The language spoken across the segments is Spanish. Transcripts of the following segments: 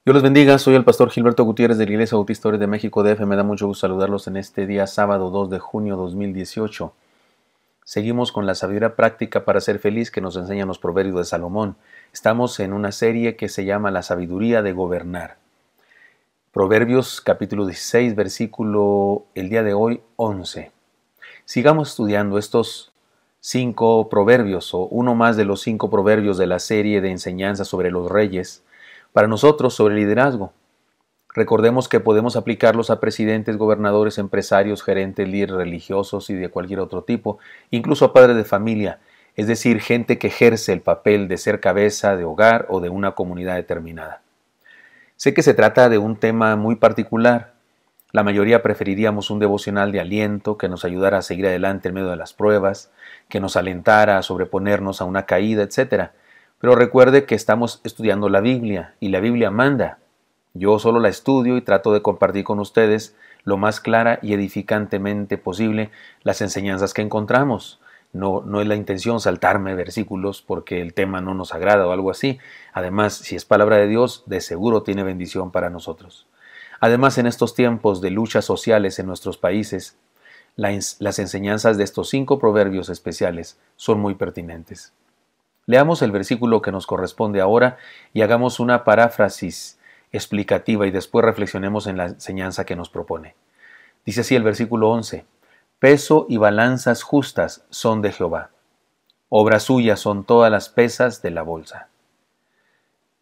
Dios los bendiga, soy el pastor Gilberto Gutiérrez de la Iglesia Bautista de México DF. Me da mucho gusto saludarlos en este día sábado 2 de junio 2018. Seguimos con la sabiduría práctica para ser feliz que nos enseñan los proverbios de Salomón. Estamos en una serie que se llama La sabiduría de gobernar. Proverbios capítulo 16, versículo el día de hoy 11. Sigamos estudiando estos 5 proverbios o uno más de los 5 proverbios de la serie de enseñanzas sobre los reyes. Para nosotros, sobre liderazgo. Recordemos que podemos aplicarlos a presidentes, gobernadores, empresarios, gerentes, líderes religiosos y de cualquier otro tipo, incluso a padres de familia, es decir, gente que ejerce el papel de ser cabeza de hogar o de una comunidad determinada. Sé que se trata de un tema muy particular. La mayoría preferiríamos un devocional de aliento que nos ayudara a seguir adelante en medio de las pruebas, que nos alentara a sobreponernos a una caída, etc. Pero recuerde que estamos estudiando la Biblia y la Biblia manda. Yo solo la estudio y trato de compartir con ustedes lo más clara y edificantemente posible las enseñanzas que encontramos. No es la intención saltarme versículos porque el tema no nos agrada o algo así. Además, si es palabra de Dios, de seguro tiene bendición para nosotros. Además, en estos tiempos de luchas sociales en nuestros países, las enseñanzas de estos 5 proverbios especiales son muy pertinentes. Leamos el versículo que nos corresponde ahora y hagamos una paráfrasis explicativa y después reflexionemos en la enseñanza que nos propone. Dice así el versículo 11: Peso y balanzas justas son de Jehová. Obra suya son todas las pesas de la bolsa.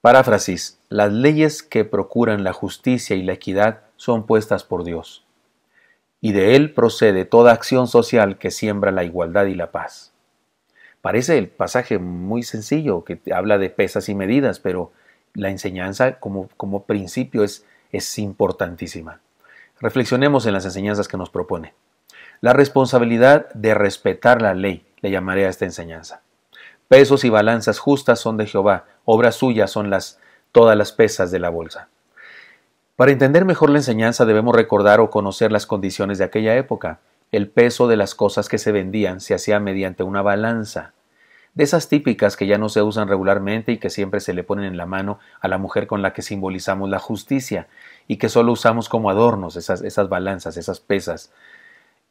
Paráfrasis: las leyes que procuran la justicia y la equidad son puestas por Dios, y de él procede toda acción social que siembra la igualdad y la paz. Parece el pasaje muy sencillo, que habla de pesas y medidas, pero la enseñanza como principio es importantísima. Reflexionemos en las enseñanzas que nos propone. La responsabilidad de respetar la ley, le llamaré a esta enseñanza. Pesos y balanzas justas son de Jehová, obra suya son todas las pesas de la bolsa. Para entender mejor la enseñanza debemos recordar o conocer las condiciones de aquella época. El peso de las cosas que se vendían se hacía mediante una balanza, de esas típicas que ya no se usan regularmente y que siempre se le ponen en la mano a la mujer con la que simbolizamos la justicia y que solo usamos como adornos, esas balanzas, esas pesas.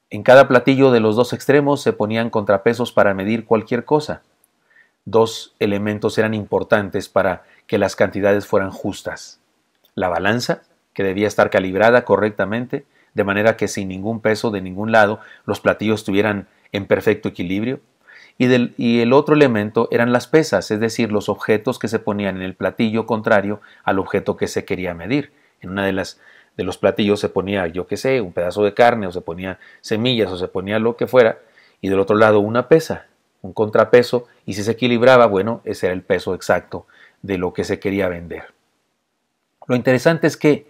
En cada platillo de los dos extremos se ponían contrapesos para medir cualquier cosa. 2 elementos eran importantes para que las cantidades fueran justas: la balanza, que debía estar calibrada correctamente, de manera que sin ningún peso de ningún lado los platillos estuvieran en perfecto equilibrio. Y el otro elemento eran las pesas, es decir, los objetos que se ponían en el platillo contrario al objeto que se quería medir. En una de los platillos se ponía, yo qué sé, un pedazo de carne, o se ponía semillas, o se ponía lo que fuera, y del otro lado una pesa, un contrapeso, y si se equilibraba, bueno, ese era el peso exacto de lo que se quería vender. Lo interesante es que,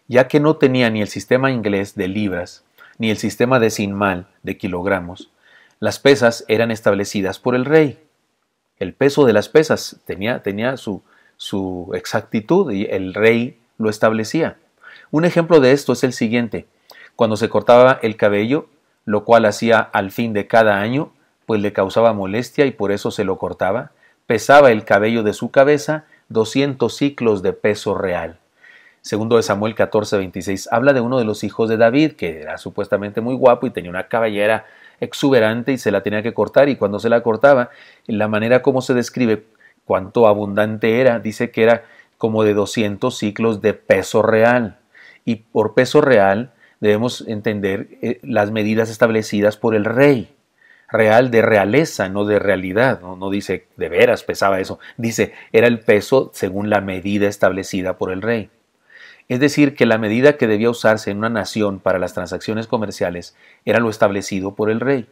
ya que no tenía ni el sistema inglés de libras, ni el sistema decimal de kilogramos, las pesas eran establecidas por el rey. El peso de las pesas tenía su exactitud y el rey lo establecía. Un ejemplo de esto es el siguiente: cuando se cortaba el cabello, lo cual hacía al fin de cada año, pues le causaba molestia y por eso se lo cortaba, pesaba el cabello de su cabeza 200 siclos de peso real. Segundo de Samuel 14:26 habla de uno de los hijos de David, que era supuestamente muy guapo y tenía una cabellera exuberante y se la tenía que cortar, y cuando se la cortaba, la manera como se describe cuánto abundante era, dice que era como de 200 siclos de peso real. Y por peso real debemos entender las medidas establecidas por el rey. Real de realeza, no de realidad. No dice de veras pesaba eso, dice era el peso según la medida establecida por el rey. Es decir, que la medida que debía usarse en una nación para las transacciones comerciales era lo establecido por el rey.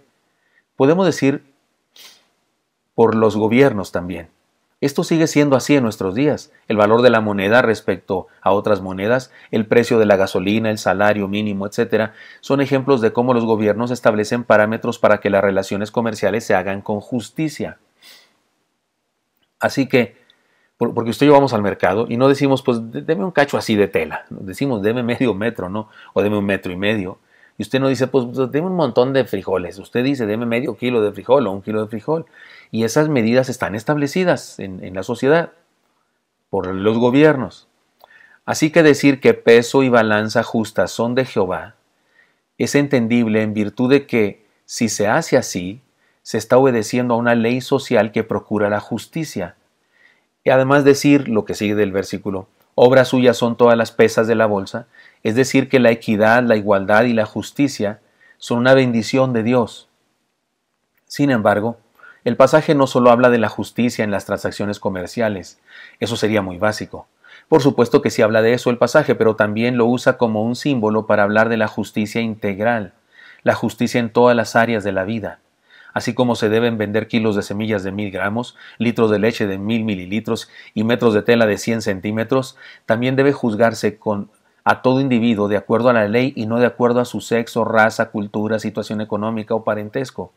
Podemos decir por los gobiernos también. Esto sigue siendo así en nuestros días. El valor de la moneda respecto a otras monedas, el precio de la gasolina, el salario mínimo, etc., son ejemplos de cómo los gobiernos establecen parámetros para que las relaciones comerciales se hagan con justicia. Así que, porque usted y yo vamos al mercado y no decimos, pues deme un cacho así de tela, decimos deme medio metro, ¿no? O deme 1,5 metros. Y usted no dice, pues deme un montón de frijoles. Usted dice, deme medio kilo de frijol o 1 kilo de frijol. Y esas medidas están establecidas en la sociedad por los gobiernos. Así que decir que peso y balanza justa son de Jehová es entendible en virtud de que, si se hace así, se está obedeciendo a una ley social que procura la justicia. Y además decir lo que sigue del versículo, obras suyas son todas las pesas de la bolsa, es decir que la equidad, la igualdad y la justicia son una bendición de Dios. Sin embargo, el pasaje no solo habla de la justicia en las transacciones comerciales, eso sería muy básico. Por supuesto que sí habla de eso el pasaje, pero también lo usa como un símbolo para hablar de la justicia integral, la justicia en todas las áreas de la vida. Así como se deben vender kilos de semillas de 1000 gramos, litros de leche de 1000 mililitros y metros de tela de 100 centímetros, también debe juzgarse a todo individuo de acuerdo a la ley y no de acuerdo a su sexo, raza, cultura, situación económica o parentesco.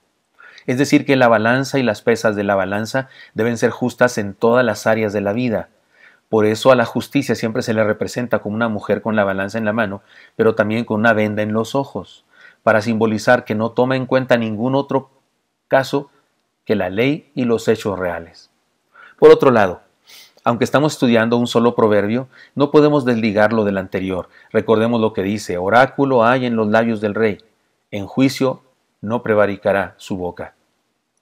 Es decir, que la balanza y las pesas de la balanza deben ser justas en todas las áreas de la vida. Por eso a la justicia siempre se le representa como una mujer con la balanza en la mano, pero también con una venda en los ojos, para simbolizar que no toma en cuenta ningún otro caso que la ley y los hechos reales. Por otro lado, aunque estamos estudiando un solo proverbio, no podemos desligarlo del anterior. Recordemos lo que dice, oráculo hay en los labios del rey, en juicio no prevaricará su boca.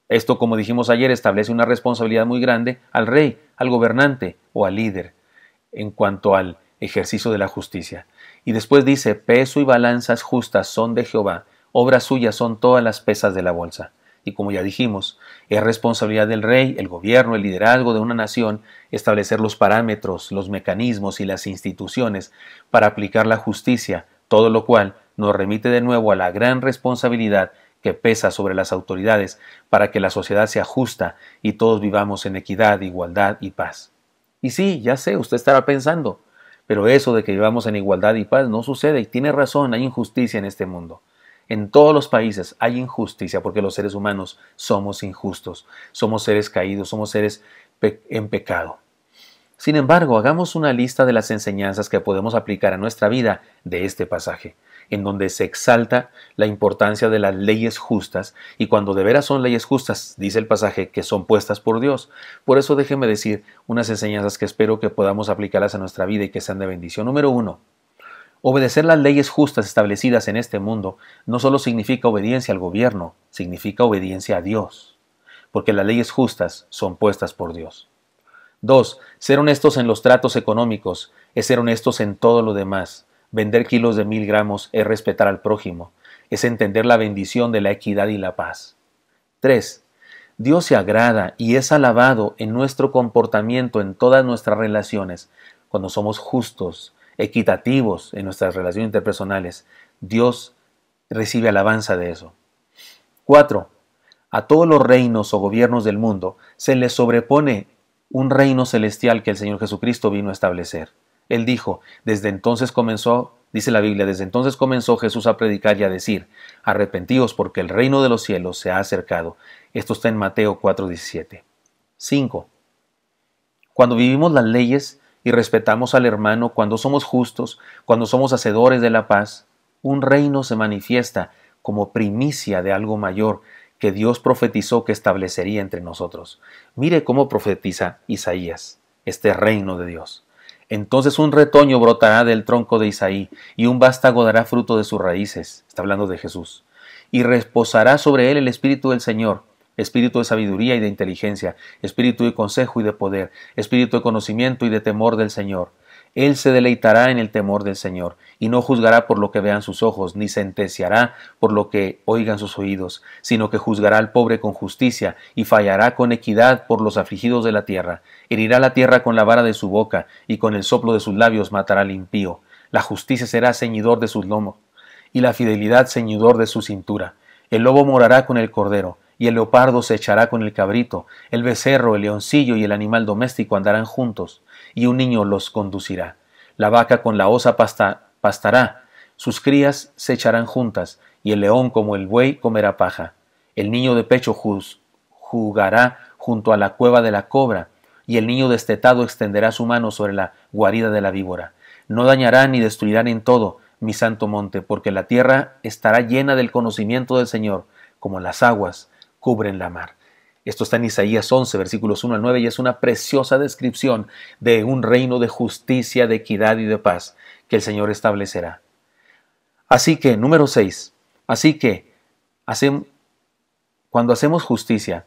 Esto, como dijimos ayer, establece una responsabilidad muy grande al rey, al gobernante o al líder en cuanto al ejercicio de la justicia. Y después dice, peso y balanzas justas son de Jehová, obras suyas son todas las pesas de la bolsa. Y como ya dijimos, es responsabilidad del rey, el gobierno, el liderazgo de una nación establecer los parámetros, los mecanismos y las instituciones para aplicar la justicia, todo lo cual nos remite de nuevo a la gran responsabilidad que pesa sobre las autoridades para que la sociedad sea justa y todos vivamos en equidad, igualdad y paz. Y sí, ya sé, usted estará pensando, pero eso de que vivamos en igualdad y paz no sucede y tiene razón, hay injusticia en este mundo. En todos los países hay injusticia porque los seres humanos somos injustos, somos seres caídos, somos seres en pecado. Sin embargo, hagamos una lista de las enseñanzas que podemos aplicar a nuestra vida de este pasaje, en donde se exalta la importancia de las leyes justas, y cuando de veras son leyes justas, dice el pasaje, que son puestas por Dios. Por eso déjeme decir unas enseñanzas que espero que podamos aplicarlas a nuestra vida y que sean de bendición. Número 1. Obedecer las leyes justas establecidas en este mundo no solo significa obediencia al gobierno, significa obediencia a Dios, porque las leyes justas son puestas por Dios. 2. Ser honestos en los tratos económicos es ser honestos en todo lo demás. Vender kilos de 1000 gramos es respetar al prójimo, es entender la bendición de la equidad y la paz. 3. Dios se agrada y es alabado en nuestro comportamiento en todas nuestras relaciones. Cuando somos justos, equitativos en nuestras relaciones interpersonales, Dios recibe alabanza de eso. 4. A todos los reinos o gobiernos del mundo se les sobrepone un reino celestial que el Señor Jesucristo vino a establecer. Él dijo, desde entonces comenzó, dice la Biblia, desde entonces comenzó Jesús a predicar y a decir, arrepentíos porque el reino de los cielos se ha acercado. Esto está en Mateo 4:17. 5. Cuando vivimos las leyes y respetamos al hermano, cuando somos justos, cuando somos hacedores de la paz, un reino se manifiesta como primicia de algo mayor que Dios profetizó que establecería entre nosotros. Mire cómo profetiza Isaías, este reino de Dios. Entonces un retoño brotará del tronco de Isaí, y un vástago dará fruto de sus raíces. Está hablando de Jesús. Y reposará sobre él el Espíritu del Señor, espíritu de sabiduría y de inteligencia, espíritu de consejo y de poder, espíritu de conocimiento y de temor del Señor. Él se deleitará en el temor del Señor, y no juzgará por lo que vean sus ojos, ni sentenciará por lo que oigan sus oídos, sino que juzgará al pobre con justicia, y fallará con equidad por los afligidos de la tierra. Herirá la tierra con la vara de su boca, y con el soplo de sus labios matará al impío. La justicia será ceñidor de sus lomos, y la fidelidad ceñidor de su cintura. El lobo morará con el cordero, y el leopardo se echará con el cabrito, el becerro, el leoncillo y el animal doméstico andarán juntos, y un niño los conducirá. La vaca con la osa pastará, sus crías se echarán juntas, y el león como el buey comerá paja. El niño de pecho jugará junto a la cueva de la cobra, y el niño destetado extenderá su mano sobre la guarida de la víbora. No dañarán ni destruirán en todo mi santo monte, porque la tierra estará llena del conocimiento del Señor, como las aguas cubren la mar. Esto está en Isaías 11, versículos 1 al 9, y es una preciosa descripción de un reino de justicia, de equidad y de paz que el Señor establecerá. Así que, número 6, así que cuando hacemos justicia,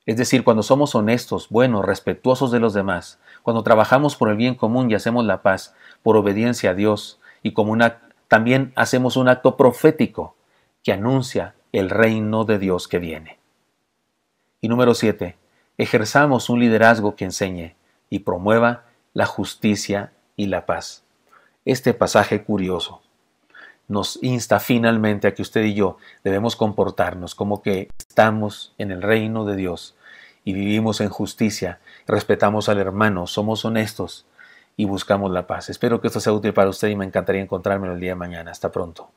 es decir, cuando somos honestos, buenos, respetuosos de los demás, cuando trabajamos por el bien común y hacemos la paz, por obediencia a Dios, y también hacemos un acto profético que anuncia el reino de Dios que viene. Y número 7, ejerzamos un liderazgo que enseñe y promueva la justicia y la paz. Este pasaje curioso nos insta finalmente a que usted y yo debemos comportarnos como que estamos en el reino de Dios y vivimos en justicia, respetamos al hermano, somos honestos y buscamos la paz. Espero que esto sea útil para usted y me encantaría encontrármelo el día de mañana. Hasta pronto.